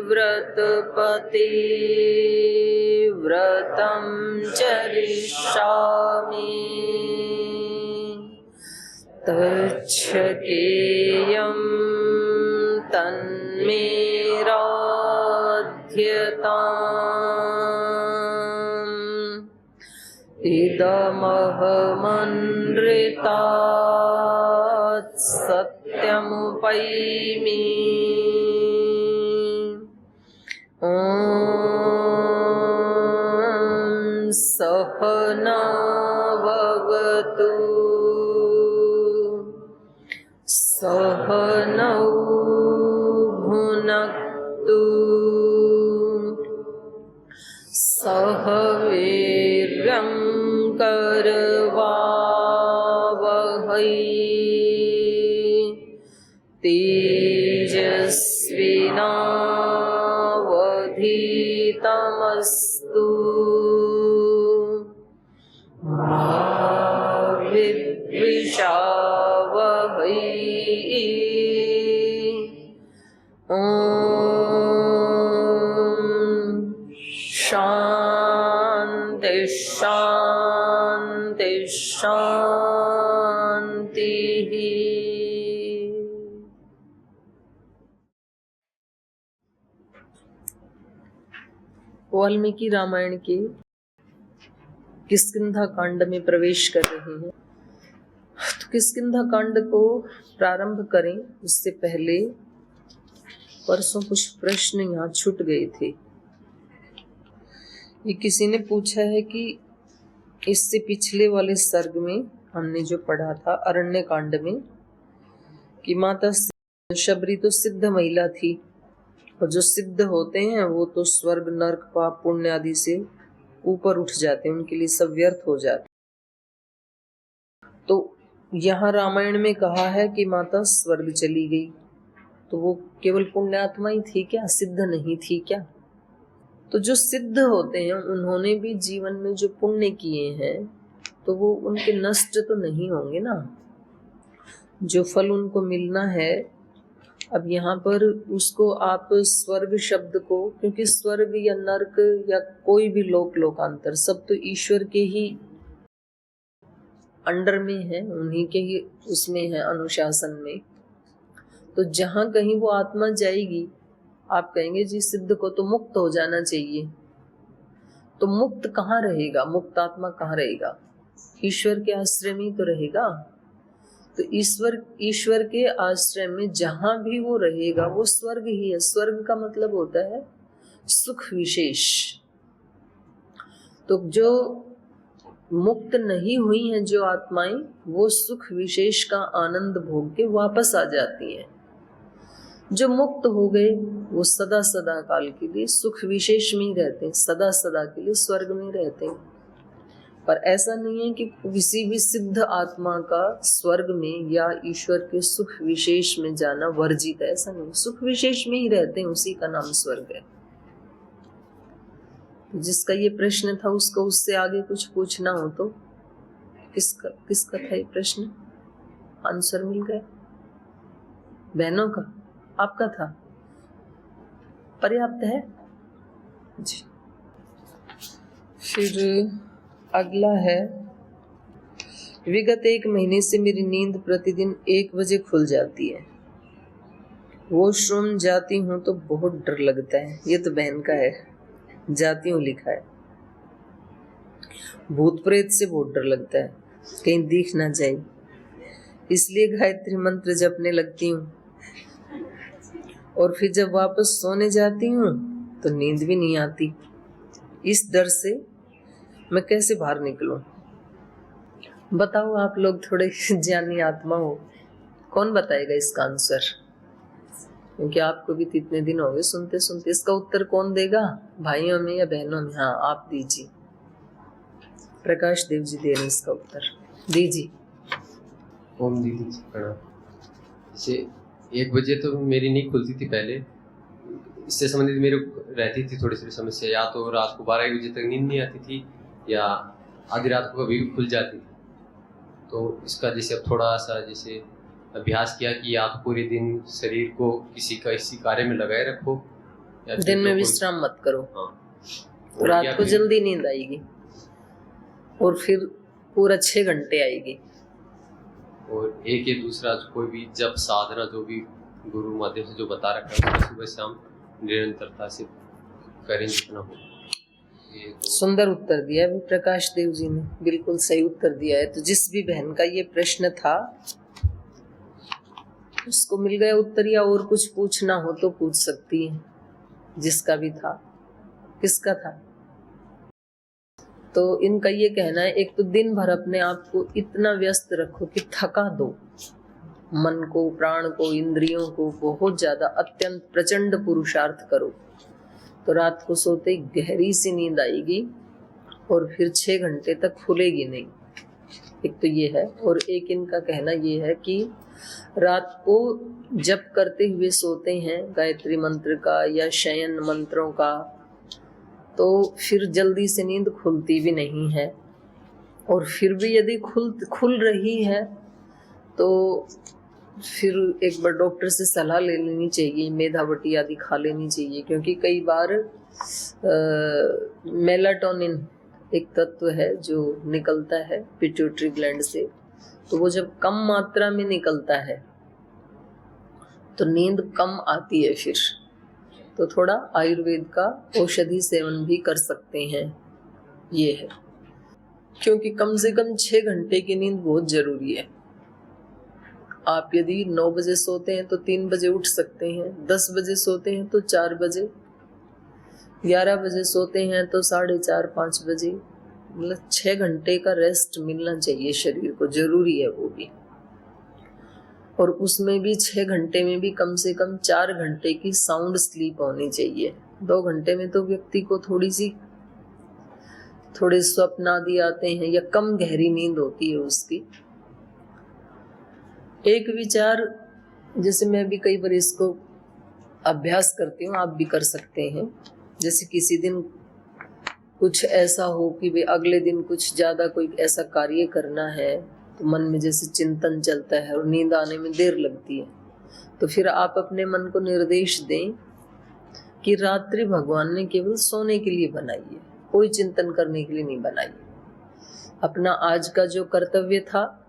व्रतपते व्रतं चरिष्यामि तच्छकेयं तन्मे राध्यताम् इदमहमनृतात् सत्यमुपैमि ॐ सहना भवतु सहनौ भुनक्तु सह वीर्यं करवावहै तेजस्विनावधीतमस्तु मा विद्विषावहै ॐ शान्ति शान्ति शान्तिः। वाल्मीकि रामायण के किष्किंधा कांड में प्रवेश कर रहे हैं। तो किष्किंधा कांड को प्रारंभ करें उससे पहले परसों कुछ प्रश्न यहाँ छूट गए थे। ये किसी ने पूछा है कि इससे पिछले वाले सर्ग में हमने जो पढ़ा था अरण्य कांड में कि माता शबरी तो सिद्ध महिला थी और जो सिद्ध होते हैं वो तो स्वर्ग नरक पाप पुण्य आदि से ऊपर उठ जाते हैं, उनके लिए सब व्यर्थ हो जाते। तो यहाँ रामायण में कहा है कि माता स्वर्ग चली गई, तो वो केवल पुण्यात्मा ही थी क्या, सिद्ध नहीं थी क्या? तो जो सिद्ध होते हैं उन्होंने भी जीवन में जो पुण्य किए हैं तो वो उनके नष्ट तो नहीं होंगे ना, जो फल उनको मिलना है। अब यहाँ पर उसको आप स्वर्ग शब्द को, क्योंकि स्वर्ग या नरक या कोई भी लोकांतर सब तो ईश्वर के ही अंडर में है, उन्हीं के ही उसमें है अनुशासन में। तो जहाँ कहीं वो आत्मा जाएगी आप कहेंगे जी सिद्ध को तो मुक्त हो जाना चाहिए, तो मुक्त कहाँ रहेगा, मुक्त आत्मा कहाँ रहेगा? ईश्वर के आश्रय में तो रहेगा। तो ईश्वर के आश्रय में जहां भी वो रहेगा वो स्वर्ग ही है। स्वर्ग का मतलब होता है सुख विशेष। तो जो मुक्त नहीं हुई हैं जो आत्माएं, वो सुख विशेष का आनंद भोग के वापस आ जाती हैं। जो मुक्त हो गए वो सदा सदा काल के लिए सुख विशेष में ही रहते हैं, सदा सदा के लिए स्वर्ग में रहते हैं। पर ऐसा नहीं है कि किसी भी सिद्ध आत्मा का स्वर्ग में या ईश्वर के सुख विशेष में जाना वर्जित है, ऐसा नहीं। सुख विशेष में ही रहते हैं, उसी का नाम स्वर्ग है। जिसका ये प्रश्न था उसको उससे आगे कुछ पूछना हो तो किसका था ये प्रश्न? आंसर मिल गया? बहनों का? आपका था? पर्याप्त है जी। फिर अगला है, विगत 1 महीने से मेरी नींद प्रतिदिन 1 बजे खुल जाती है। वॉशरूम जाती हूँ तो बहुत डर लगता है। ये तो बहन का है, जाती हूँ लिखा है। भूत प्रेत से बहुत डर लगता है, कहीं दिख ना जाए, इसलिए गायत्री मंत्र जपने लगती हूँ। और फिर जब वापस सोने जाती हूँ तो नींद भी नहीं आती। इस डर से मैं कैसे बाहर निकलूं? बताओ आप लोग, थोड़े ज्ञानी आत्मा हो, कौन बताएगा इसका आंसर? क्योंकि आपको भी तो इतने दिन हो गए सुनते सुनते। इसका उत्तर कौन देगा, भाइयों में या बहनों में? हाँ, आप दीजिए। प्रकाश देव जी दे रहे हैं इसका उत्तर, दीजिए। ओम दीदी जैसे 1 बजे तो मेरी नींद खुलती थी पहले, इससे संबंधित मेरे रहती थी थोड़ी सी समस्या, या तो रात को 12 बजे तक नींद नहीं आती थी या आधी रात को कभी खुल जाती थी। तो इसका जैसे अब थोड़ा सा जैसे अभ्यास किया कि आप पूरे दिन शरीर को किसी कार्य में लगाए रखो, या दिन में विश्राम मत करो। हाँ, तो रात को जल्दी नींद आएगी और फिर पूरा 6 घंटे आएगी। और एक ये दूसरा कोई भी जब साधना जो भी गुरु माध्यम से जो बता रखा है उसको सुबह शाम निरंतरता से करें जितना हो। तो सुंदर उत्तर दिया है प्रकाश देव जी ने, बिल्कुल सही उत्तर दिया है। तो जिस भी बहन का ये प्रश्न था उसको मिल गया उत्तर, या और कुछ पूछना हो तो पूछ सकती है, जिसका भी था। किसका था? तो इनका ये कहना है, एक तो दिन भर अपने आप को इतना व्यस्त रखो कि थका दो मन को, प्राण को, इंद्रियों को, बहुत ज्यादा अत्यंत प्रचंड पुरुषार्थ करो, तो रात को सोते गहरी सी नींद आएगी और फिर 6 घंटे तक खुलेगी नहीं। एक तो ये है। और एक इनका कहना ये है कि रात को जप करते हुए सोते हैं गायत्री मंत्र का या शयन मंत्रों का, तो फिर जल्दी से नींद खुलती भी नहीं है। और फिर भी यदि खुल रही है तो फिर एक बार डॉक्टर से सलाह ले लेनी चाहिए, मेधावटी आदि खा लेनी चाहिए, क्योंकि कई बार मेलाटोनिन एक तत्व है जो निकलता है पिट्यूटरी ग्लैंड से, तो वो जब कम मात्रा में निकलता है तो नींद कम आती है। फिर तो थोड़ा आयुर्वेद का औषधि सेवन भी कर सकते हैं, ये है। क्योंकि कम से कम 6 घंटे की नींद बहुत जरूरी है। आप यदि 9 बजे सोते हैं तो 3 बजे उठ सकते हैं, 10 बजे सोते हैं तो 4 बजे, 11 बजे सोते हैं तो 4:30 5 बजे, मतलब 6 घंटे का रेस्ट मिलना चाहिए शरीर को, जरूरी है वो भी। और उसमें भी 6 घंटे में भी कम से कम 4 घंटे की साउंड स्लीप होनी चाहिए। 2 घंटे में तो व्यक्ति को थोड़े स्वप्न आदि आते हैं या कम गहरी नींद होती है उसकी। एक विचार, जैसे मैं भी कई बार इसको अभ्यास करती हूँ, आप भी कर सकते हैं। जैसे किसी दिन कुछ ऐसा हो कि भाई अगले दिन कुछ ज्यादा कोई ऐसा कार्य करना है, तो मन में जैसे चिंतन चलता है और नींद आने में देर लगती है, तो फिर आप अपने मन को निर्देश दें कि रात्रि भगवान ने केवल सोने के लिए बनाई है, कोई चिंतन करने के लिए नहीं बनाई। अपना आज का जो कर्तव्य था,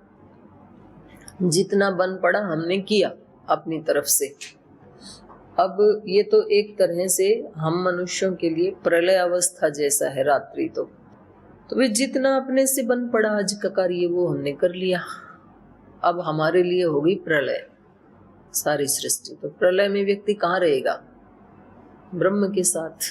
जितना बन पड़ा हमने किया अपनी तरफ से। अब ये तो एक तरह से हम मनुष्यों के लिए प्रलय अवस्था जैसा है रात्रि। तो वे जितना अपने से बन पड़ा आज का कार्य वो हमने कर लिया। अब हमारे लिए होगी प्रलय सारी सृष्टि। तो प्रलय में व्यक्ति कहाँ रहेगा? ब्रह्म के साथ।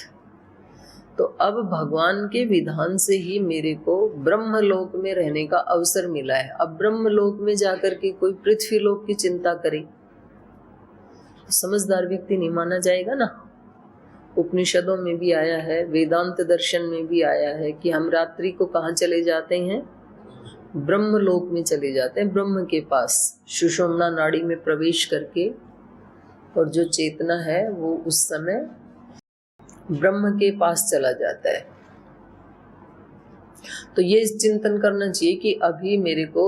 तो अब भगवान के विधान से ही मेरे को ब्रह्मलोक में रहने का अवसर मिला है। अब ब्रह्मलोक में जाकर के कोई पृथ्वी लोक की चिंता करे, समझदार व्यक्ति नहीं माना जाएगा ना। उपनिषदों में भी आया है, वेदांत दर्शन में भी आया है कि हम रात्रि को कहाँ चले जाते हैं? ब्रह्मलोक में चले जाते हैं, ब्रह्म के पास, सुषुम्ना नाड़ी में प्रवेश करके। और जो चेतना है वो उस समय ब्रह्म के पास चला जाता है। तो ये चिंतन करना चाहिए कि अभी मेरे को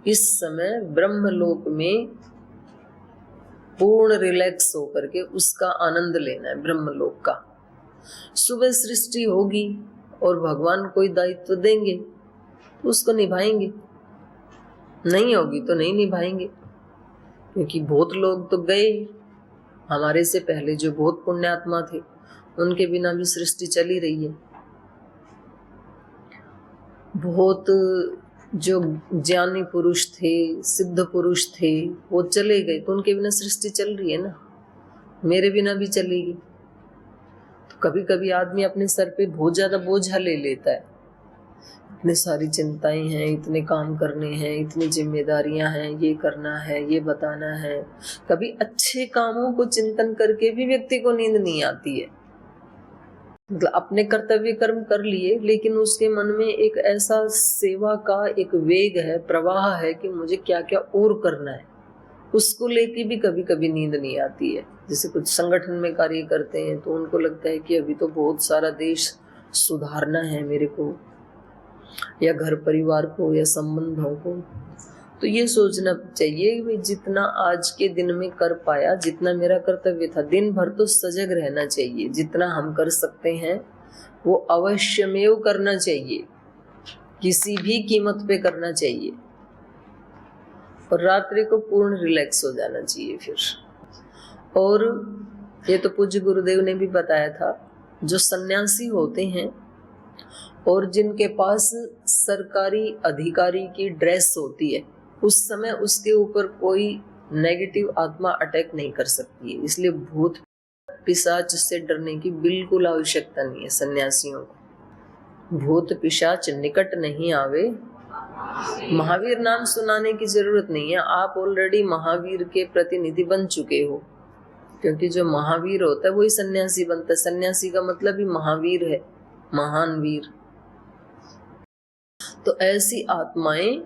इस समय ब्रह्मलोक में पूर्ण रिलैक्स होकर के उसका आनंद लेना है, ब्रह्मलोक का। सुबह सृष्टि होगी और भगवान कोई दायित्व देंगे तो उसको निभाएंगे, नहीं होगी तो नहीं निभाएंगे। क्योंकि बहुत लोग तो गए हमारे से पहले, जो बहुत पुण्यात्मा थे, उनके बिना भी सृष्टि चली रही है। बहुत जो ज्ञानी पुरुष थे, सिद्ध पुरुष थे, वो चले गए तो उनके बिना सृष्टि चल रही है ना, मेरे बिना भी चलेगी। तो कभी कभी आदमी अपने सर पे बहुत ज्यादा बोझा ले लेता है, इतनी सारी चिंताएं हैं, इतने काम करने हैं, इतनी जिम्मेदारियां हैं, ये करना है, ये बताना है। कभी अच्छे कामों को चिंतन करके भी व्यक्ति को नींद नहीं आती है। मतलब अपने कर्तव्य कर्म कर लिए, लेकिन उसके मन में एक ऐसा सेवा का एक वेग है, प्रवाह है कि मुझे क्या क्या और करना है, उसको लेके भी कभी कभी नींद नहीं आती है। जैसे कुछ संगठन में कार्य करते हैं तो उनको लगता है कि अभी तो बहुत सारा देश सुधारना है मेरे को, या घर परिवार को, या संबंधों को। तो ये सोचना चाहिए कि जितना आज के दिन में कर पाया, जितना मेरा कर्तव्य था, दिन भर तो सजग रहना चाहिए। जितना हम कर सकते हैं वो अवश्यमेव करना चाहिए, किसी भी कीमत पे करना चाहिए, और रात्रि को पूर्ण रिलैक्स हो जाना चाहिए फिर। और ये तो पूज्य गुरुदेव ने भी बताया था, जो सन्यासी होते हैं और जिनके पास सरकारी अधिकारी की ड्रेस होती है, उस समय उसके ऊपर कोई नेगेटिव आत्मा अटैक नहीं कर सकती है। इसलिए भूत पिशाच से डरने की बिल्कुल आवश्यकता नहीं है सन्यासियों को। भूत पिशाच निकट नहीं आवे, महावीर नाम सुनाने की जरूरत नहीं है। आप ऑलरेडी महावीर के प्रतिनिधि बन चुके हो, क्योंकि जो महावीर होता है वही सन्यासी बनता है। सन्यासी का मतलब ही महावीर है, महान वीर। तो ऐसी आत्माएं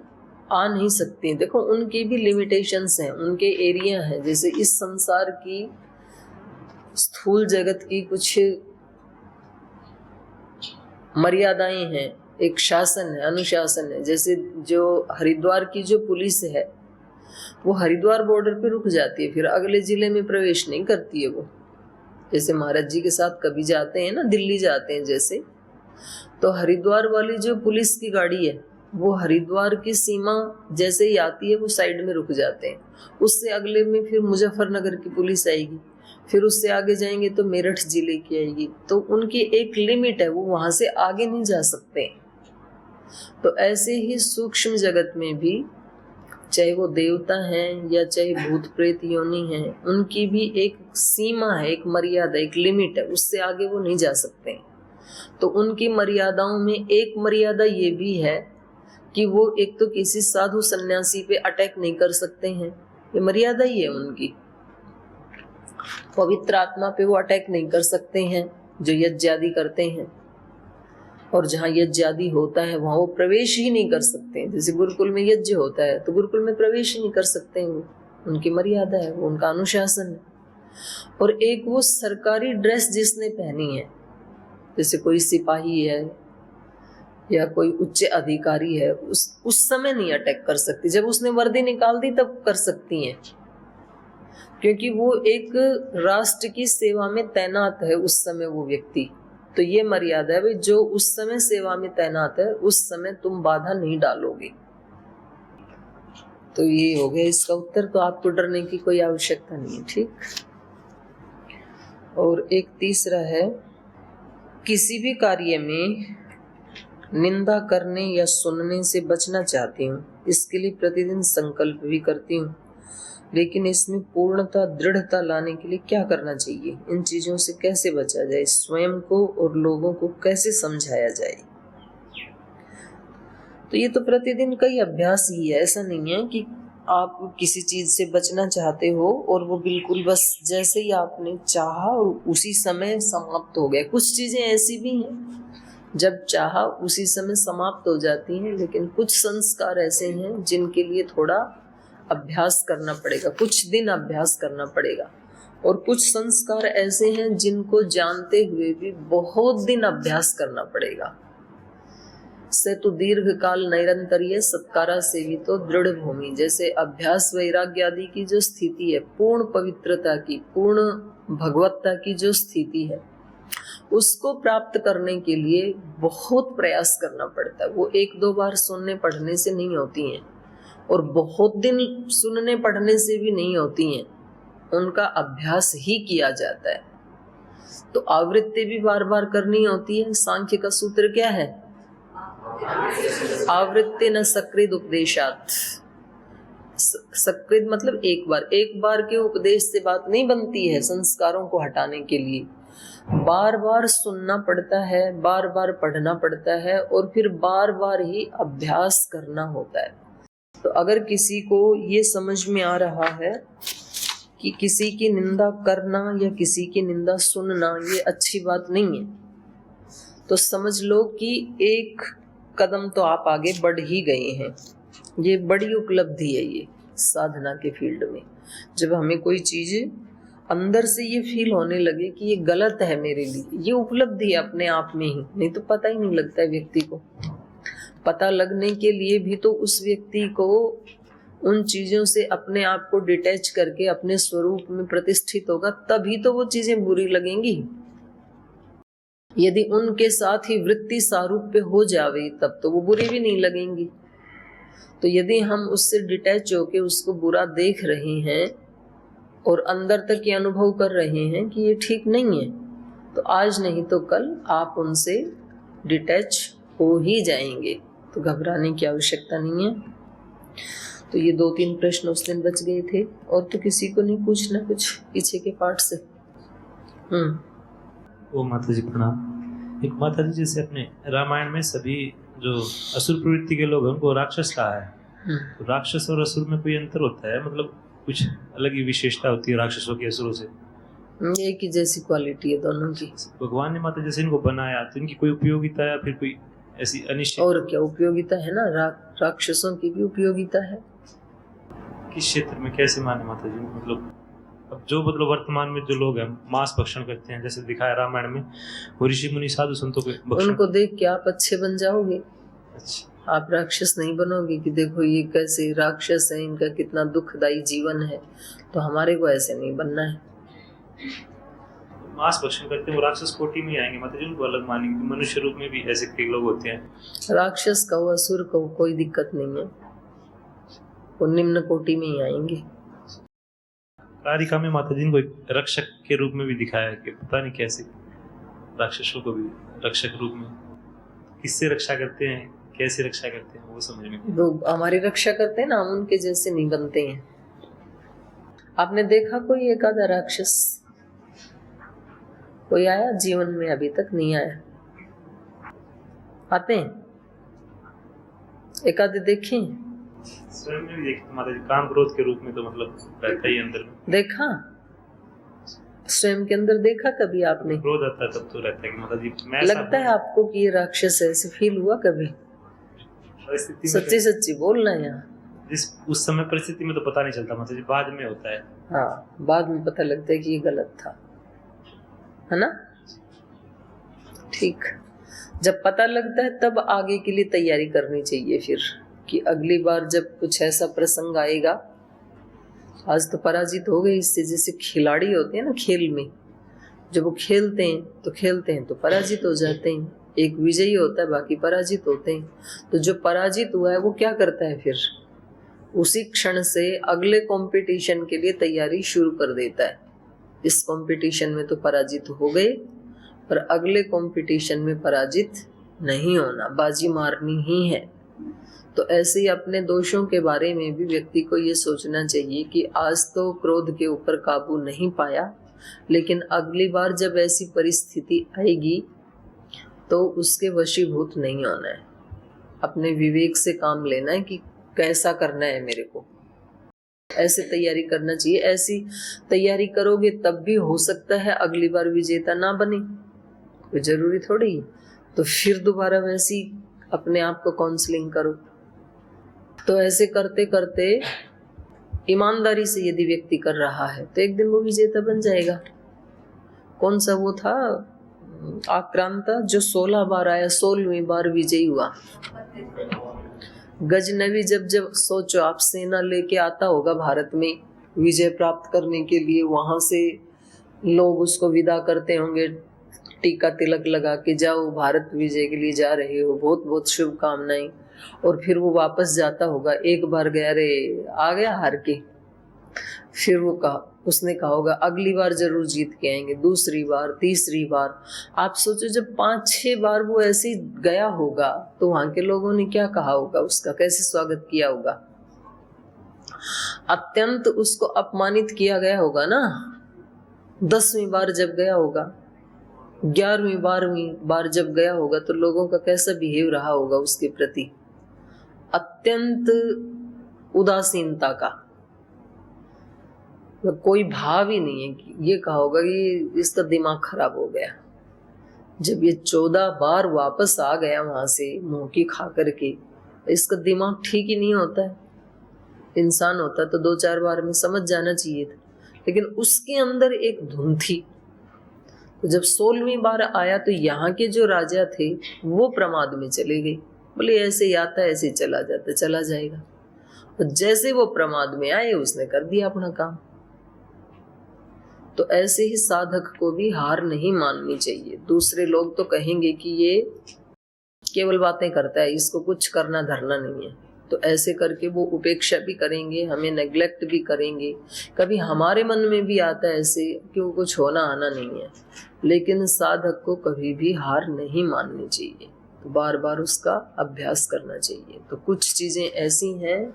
आ नहीं सकती। देखो उनकी भी लिमिटेशंस हैं, उनके एरिया हैं। जैसे इस संसार की स्थूल जगत की कुछ मर्यादाएं हैं, एक शासन है, अनुशासन है। जैसे जो हरिद्वार की जो पुलिस है, वो हरिद्वार बॉर्डर पे रुक जाती है, फिर अगले जिले में प्रवेश नहीं करती है वो। जैसे महाराज जी के साथ कभी जाते हैं ना, दिल्ली जाते हैं जैसे, तो हरिद्वार वाली जो पुलिस की गाड़ी है वो हरिद्वार की सीमा जैसे ही आती है वो साइड में रुक जाते हैं। उससे अगले में फिर मुजफ्फरनगर की पुलिस आएगी, फिर उससे आगे जाएंगे तो मेरठ जिले की आएगी। तो उनकी एक लिमिट है, वो वहां से आगे नहीं जा सकते। तो ऐसे ही सूक्ष्म जगत में भी, चाहे वो देवता हैं या चाहे भूत प्रेत योनि हैं, उनकी भी एक सीमा है, एक मर्यादा, एक लिमिट है, उससे आगे वो नहीं जा सकते। तो उनकी मर्यादाओं में एक मर्यादा ये भी है कि वो एक तो किसी साधु सन्यासी पे अटैक नहीं कर सकते हैं, ये मर्यादा ही है उनकी। पवित्र आत्मा पे वो अटैक नहीं कर सकते हैं जो यज्ञ आदि करते हैं, और जहाँ यज्ञ आदि होता है वहां वो प्रवेश ही नहीं कर सकते। जैसे गुरुकुल में यज्ञ होता है तो गुरुकुल में प्रवेश ही नहीं कर सकते हैं, वो उनकी मर्यादा है, वो उनका अनुशासन है। और एक वो सरकारी ड्रेस जिसने पहनी है, जैसे कोई सिपाही है या कोई उच्च अधिकारी है, उस समय नहीं अटैक कर सकती। जब उसने वर्दी निकाल दी तब कर सकती हैं, क्योंकि वो एक राष्ट्र की सेवा में तैनात है उस समय वो व्यक्ति। तो ये मर्यादा है भाई, जो उस समय सेवा में तैनात है उस समय तुम बाधा नहीं डालोगे। तो ये हो गया इसका उत्तर। तो आपको डरने की कोई आवश्यकता नहीं है, ठीक। और एक तीसरा है, किसी भी कार्य में निंदा करने या सुनने से बचना चाहती हूँ, इसके लिए प्रतिदिन संकल्प भी करती हूँ, लेकिन इसमें पूर्णता दृढ़ता लाने के लिए क्या करना चाहिए? इन चीजों से कैसे बचा जाए? स्वयं को और लोगों को कैसे समझाया जाए? तो ये तो प्रतिदिन का ही अभ्यास ही है। ऐसा नहीं है कि आप किसी चीज से बचना चाहते हो और वो बिल्कुल बस जैसे ही आपने चाहा और उसी समय समाप्त हो गया। कुछ चीजें ऐसी भी हैं जब चाहा उसी समय समाप्त हो जाती हैं, लेकिन कुछ संस्कार ऐसे हैं जिनके लिए थोड़ा अभ्यास करना पड़ेगा, कुछ दिन अभ्यास करना पड़ेगा। और कुछ संस्कार ऐसे हैं जिनको जानते हुए भी बहुत दिन अभ्यास करना पड़ेगा। से तो दीर्घ काल निरंतरीय सत्कारा से भी तो दृढ़ भूमि। जैसे अभ्यास वैराग्य आदि की जो स्थिति है, पूर्ण पवित्रता की, पूर्ण भगवत्ता की जो स्थिति है, उसको प्राप्त करने के लिए बहुत प्रयास करना पड़ता है। वो एक दो बार सुनने पढ़ने से नहीं होती हैं, और बहुत दिन सुनने पढ़ने से भी नहीं होती हैं, उनका अभ्यास ही किया जाता है। तो आवृत्ति भी बार बार करनी होती है। सांख्य का सूत्र क्या है? आवृत्ति न सकृद उपदेशात। सकृद मतलब एक बार के उपदेश से बात नहीं बनती है संस्कारों को हटाने के लिए। बार बार सुनना पड़ता है, बार बार पढ़ना पड़ता है और फिर बार बार ही अभ्यास करना होता है। तो अगर किसी को ये समझ में आ रहा है कि किसी की निंदा करना या किसी की निंदा सुनना ये अच्छी बात नहीं है, तो समझ लो कि एक कदम तो आप आगे बढ़ ही गए हैं। ये बड़ी उपलब्धि है ये साधना के फील्ड में। जब हमें कोई चीज अंदर से ये फील होने लगे कि ये गलत है मेरे लिए, ये उपलब्धि है अपने आप में ही। नहीं तो पता ही नहीं लगता है व्यक्ति को। पता लगने के लिए भी तो उस व्यक्ति को उन चीजों से अपने आप को डिटैच करके अपने स्वरूप में प्रतिष्ठित होगा, तभी तो वो चीजें बुरी लगेंगी। यदि उनके साथ ही वृत्ति सारूप्य हो जावे तब तो वो बुरी भी नहीं लगेंगी। तो यदि हम उससे डिटैच होके उसको बुरा देख रहे हैं और अंदर तक ये अनुभव कर रहे हैं कि ये ठीक नहीं है, तो आज नहीं तो कल आप उनसे डिटैच हो ही जाएंगे। तो घबराने की आवश्यकता नहीं है। तो ये 2-3 प्रश्न उस दिन बच गए थे। और तो किसी को नहीं पूछना कुछ पीछे के पार्ट से? ओ माता जी प्रणाम। एक माता जी, जैसे अपने रामायण में सभी जो असुर प्रवृत्ति के लोग हैं उनको राक्षस कहा है, तो राक्षस और असुर में कोई अंतर होता है? मतलब कुछ अलग ही विशेषता होती है राक्षसों की असुरों से? एक ही जैसी क्वालिटी है दोनों की। भगवान ने माता जैसे इनको बनाया तो इनकी कोई उपयोगिता या फिर कोई ऐसी अनिश्चित? और क्या उपयोगिता है ना, राक्षसों की भी उपयोगिता है। किस क्षेत्र में कैसे माने माता जी? मतलब अब जो मतलब वर्तमान में जो लोग हैं मांस भक्षण करते हैं, जैसे दिखाया रामायण में, वो ऋषि मुनि साधु संतों के उनको देख के आप अच्छे बन जाओगे। अच्छा, आप राक्षस नहीं बनोगे कि देखो ये कैसे राक्षस है, इनका कितना दुखदायी जीवन है, तो हमारे को ऐसे नहीं बनना है। मांस भक्षण करते हैं वो राक्षस कोटि में आएंगे माता जी, उनको अलग मानेंगे? मनुष्य रूप में भी ऐसे कई लोग होते हैं। राक्षस कहो असुर कहो कोई दिक्कत नहीं है, वो निम्न कोटि में ही आएंगे। कारिका में माता जी को एक रक्षक के रूप में भी दिखाया है कि पता नहीं कैसे राक्षसों को भी रक्षक रूप में किससे रक्षा करते हैं, कैसे रक्षा करते हैं, वो समझ में। वो हमारी रक्षा करते हैं ना, हम उनके जैसे नहीं बनते हैं। आपने देखा कोई एक आधा राक्षस कोई आया जीवन में? अभी तक नहीं आया। आते हैं एक आधे देखें? स्वयं में भी देखते माता जी, काम क्रोध के रूप में तो मतलब रहता ही अंदर में। देखा स्वयं के अंदर देखा कभी आपने? क्रोध आता है तब तो रहता है कि माता जी मैं लगता है आपको कि ये राक्षस है, ऐसे फील हुआ कभी? सच्ची सच्ची बोलना यहाँ। जिस उस समय परिस्थिति में तो पता नहीं चलता माता जी, बाद में होता है। हाँ, बाद में पता लगता है कि ये गलत था, है ना? ठीक, जब पता लगता है तब आगे के लिए तैयारी करनी चाहिए फिर, कि अगली बार जब कुछ ऐसा प्रसंग आएगा। आज तो पराजित हो गए इससे। जैसे खिलाड़ी होते हैं ना खेल में, जब वो खेलते हैं तो पराजित हो जाते हैं। एक विजयी होता है, बाकी पराजित होते हैं। तो जो पराजित हुआ है वो क्या करता है फिर? उसी क्षण से अगले कंपटीशन के लिए तैयारी शुरू कर देता है। इस कंपटीशन में तो पराजित हो गए, पर अगले कंपटीशन में पराजित नहीं होना, बाजी मारनी ही है। तो ऐसे ही अपने दोषों के बारे में भी व्यक्ति को ये सोचना चाहिए कि आज तो क्रोध के ऊपर काबू नहीं पाया, लेकिन अगली बार जब ऐसी परिस्थिति आएगी तो उसके वशीभूत नहीं होना है। अपने विवेक से काम लेना है कि कैसा करना है मेरे को, ऐसे तैयारी करना चाहिए। ऐसी तैयारी करोगे तब भी हो सकता है अगली बार विजेता ना बने, कोई जरूरी थोड़ी है। तो फिर दोबारा वैसी अपने आप को काउंसलिंग करो। तो ऐसे करते करते ईमानदारी से यदि व्यक्ति कर रहा है तो एक दिन वो विजेता बन जाएगा। कौन सा वो था आक्रांता जो 16 बार आया, 16वीं बार विजयी हुआ। गजनवी जब सोचो आप सेना लेके आता होगा भारत में विजय प्राप्त करने के लिए, वहां से लोग उसको विदा करते होंगे, टीका तिलक लगा के जाओ भारत विजय के लिए जा रहे हो, बहुत बहुत शुभकामनाएं। और फिर वो वापस जाता होगा, एक बार गया रे आ गया हार के, फिर उसने कहा होगा अगली बार जरूर जीत के आएंगे, दूसरी बार, तीसरी बार। आप सोचो जब 5-6 बार वो ऐसे गया होगा तो वहां के लोगों ने क्या कहा होगा, उसका कैसे स्वागत किया होगा। अत्यंत उसको अपमानित किया गया होगा ना। 10वीं बार जब गया होगा 11वीं 12वीं बार जब गया होगा तो लोगों का कैसा बिहेव रहा होगा उसके प्रति, अत्यंत उदासीनता का, कोई भाव ही नहीं है कि ये कहा होगा कि इसका दिमाग खराब हो गया। जब ये 14 बार वापस आ गया वहां से मुंह की खा करके, इसका दिमाग ठीक ही नहीं होता है। इंसान होता तो 2-4 बार में समझ जाना चाहिए था, लेकिन उसके अंदर एक धुन थी। तो जब 16वीं बार आया तो यहाँ के जो राजा थे वो प्रमाद में चले गए, बोले ऐसे ही आता है ऐसे ही चला जाता, चला जाएगा। और जैसे वो प्रमाद में आए उसने कर दिया अपना काम। तो ऐसे ही साधक को भी हार नहीं माननी चाहिए। दूसरे लोग तो कहेंगे कि ये केवल बातें करता है, इसको कुछ करना धरना नहीं है, तो ऐसे करके वो उपेक्षा भी करेंगे, हमें नेग्लेक्ट भी करेंगे। कभी हमारे मन में भी आता है ऐसे क्यों, कुछ होना आना नहीं है। लेकिन साधक को कभी भी हार नहीं माननी चाहिए, तो बार बार उसका अभ्यास करना चाहिए। तो कुछ चीजें ऐसी हैं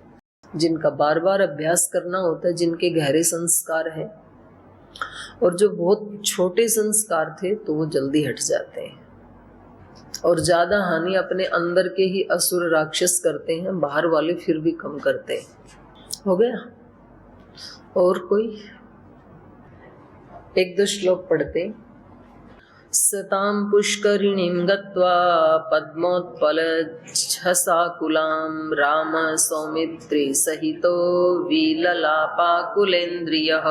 जिनका बार बार अभ्यास करना होता है, जिनके गहरे संस्कार हैं, और जो बहुत छोटे संस्कार थे तो वो जल्दी हट जाते हैं। और ज्यादा हानि अपने अंदर के ही असुर राक्षस करते हैं, बाहर वाले फिर भी कम करते हैं। हो गया? और कोई 1-2 श्लोक पढ़ते। सतां पुष्करिणीं गत्वा पद्मोत्पलच्छसाकुलां राम सौमित्रे सहितो विललापाकुलेन्द्रियः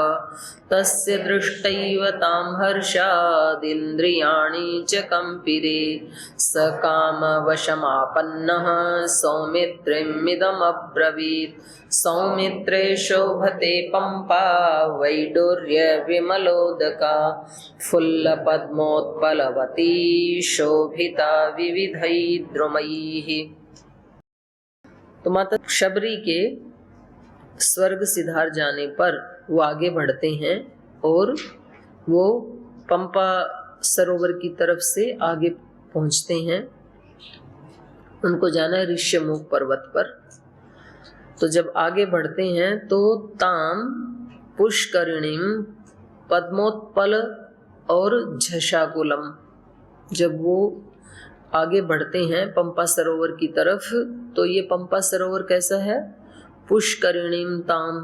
तस्य दृष्टैव तां हर्षादिन्द्रियाणि च कंपिरे स कामवशमापन्नः सौमित्रिमिदमब्रवीत् सौमित्रे शोभते पंपा वैडूर्य विमलोदका फुल्लपद्मोत्पलवती शोभिता विविधैर्द्रुमैः। तो माता शबरी के स्वर्ग सिधार जाने पर वो आगे बढ़ते हैं और वो पंपा सरोवर की तरफ से आगे पहुंचते हैं। उनको जाना है ऋष्यमुख पर्वत पर। तो जब आगे बढ़ते हैं तो ताम पुष्करिणीम पद्मोत्पल और झषाकुलम, जब वो आगे बढ़ते हैं पंपा सरोवर की तरफ, तो ये पंपा सरोवर कैसा है? पुष्करिणीम ताम,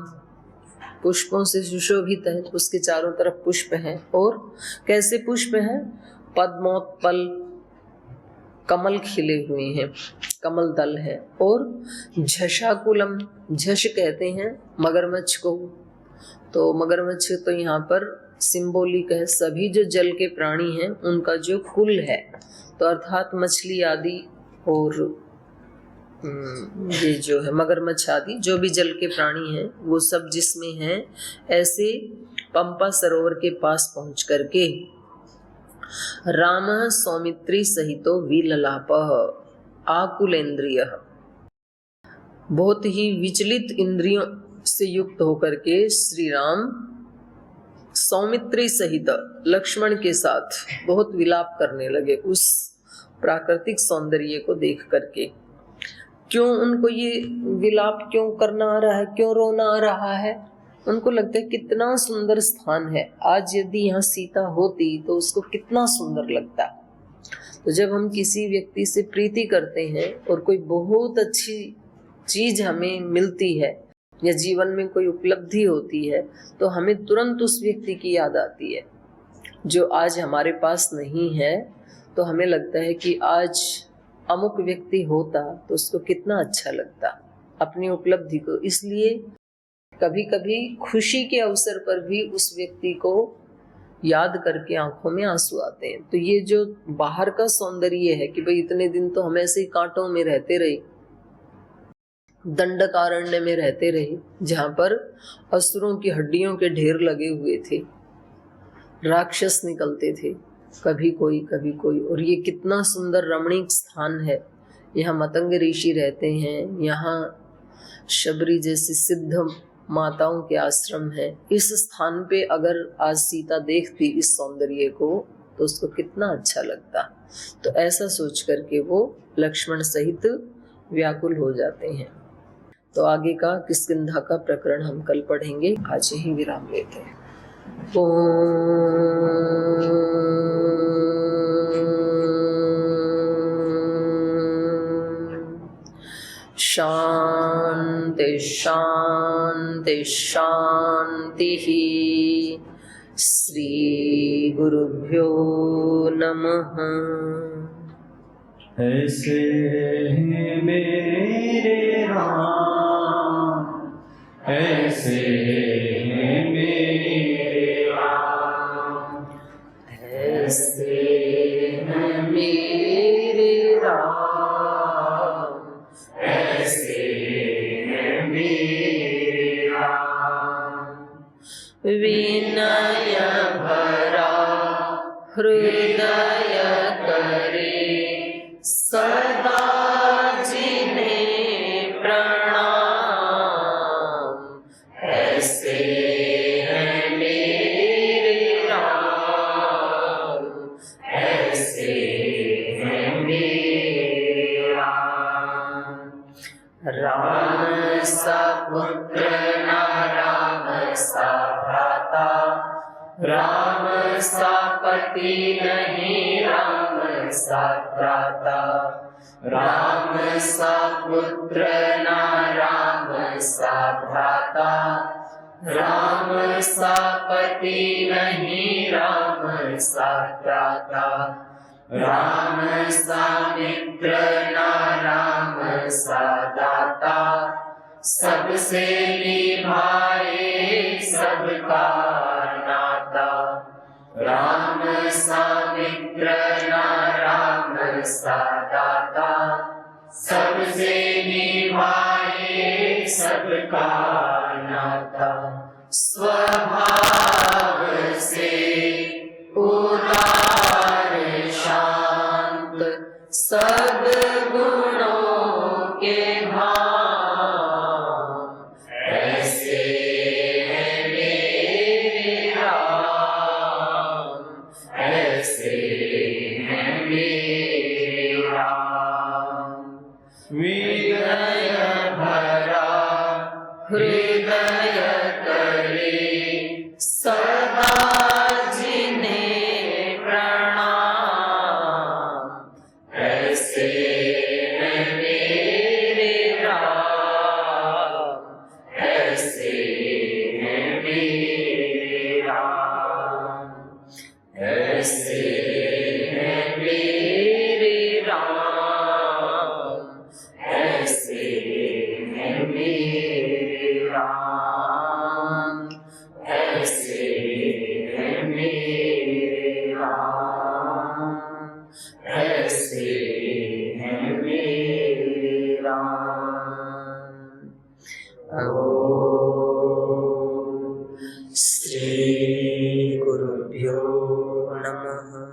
पुष्पों से सुशोभित है, उसके चारों तरफ पुष्प हैं। और कैसे पुष्प हैं? पद्मोत्पल, कमल खिले हुए हैं, कमल दल है। और झषाकुलम, झष कहते हैं मगरमच्छ को। तो मगरमच्छ तो यहाँ पर सिंबॉलिक है, सभी जो जल के प्राणी हैं उनका जो कुल है, तो अर्थात मछली आदि और ये जो है मगरमच्छ आदि जो भी जल के प्राणी हैं वो सब जिसमें हैं। ऐसे पंपा सरोवर के पास पहुंच करके राम सौमित्री सहितो विललाप आकुलेन्द्रिय, बहुत ही विचलित इंद्रियों से युक्त होकर के श्री राम सौमित्री सहित लक्ष्मण के साथ बहुत विलाप करने लगे उस प्राकृतिक सौंदर्य को देख करके। क्यों उनको ये विलाप क्यों करना आ रहा है, क्यों रोना आ रहा है? उनको लगता है कितना सुंदर स्थान है, आज यदि यहाँ सीता होती तो उसको कितना सुंदर लगता। तो जब हम किसी व्यक्ति से प्रीति करते हैं और कोई बहुत अच्छी चीज हमें मिलती है या जीवन में कोई उपलब्धि होती है, तो हमें तुरंत उस व्यक्ति की याद आती है जो आज हमारे पास नहीं है। तो हमें लगता है कि आज अमुक व्यक्ति होता तो उसको कितना अच्छा लगता अपनी उपलब्धि को। इसलिए कभी कभी खुशी के अवसर पर भी उस व्यक्ति को याद करके आंखों में आंसू आते हैं। तो ये जो बाहर का सौंदर्य है कि भाई इतने दिन तो हम ऐसे ही कांटों में रहते रहे, दंडकारण्य में रहते रहे, जहां पर असुरों की हड्डियों के ढेर लगे हुए थे, राक्षस निकलते थे, कभी कोई कभी कोई। और ये कितना सुंदर रमणीक स्थान है, यहाँ मतंग ऋषि रहते हैं, यहाँ शबरी जैसी सिद्ध माताओं के आश्रम है। इस स्थान पे अगर आज सीता देखती इस सौंदर्य को तो उसको कितना अच्छा लगता। तो ऐसा सोच करके वो लक्ष्मण सहित व्याकुल हो जाते हैं। तो आगे का किष्किंधा का प्रकरण हम कल पढ़ेंगे। आज ही विराम लेते हैं। ओम शांति शांति। श्री गुरुभ्यो नमः। ऐसे हैं मेरे राम, ऐसे हैं मेरे राम, ऐसे हैं मेरे राम, ऐसे हैं मेरे राम। विनय भरा हृदय करे सदा जिन्हें प्रणाम। ऐसे हैं मेरे राम, ऐसे हैं मेरे राम। राम सा पुत्र ना राम सा भ्राता, राम सा पति नहीं राम सा त्राता। राम सा पुत्र ना राम सा भ्राता, राम सा पति नहीं राम सा त्राता। राम सा मित्र ना राम सा दाता, सबसे निभाए सबका नाता। राम सा मित्र ना राम सा दाता, सबसे निभाए सबका नाता। स्वभाव से उदार शांत, सब गुणों के धाम। ऐसे हैं मेरे राम, ऐसे हैं मेरे राम। विनय भरा हृदय करे सदा जिन्हें प्रणाम। ऐसे हैं मेरे राम, ऐसे हैं मेरे राम, ऐसे हैं मेरे राम, ऐसे हैं मेरे राम, ऐसे हैं मेरे राम, ऐसे हैं मेरे राम। ओम श्री गुरुभ्यो नमः।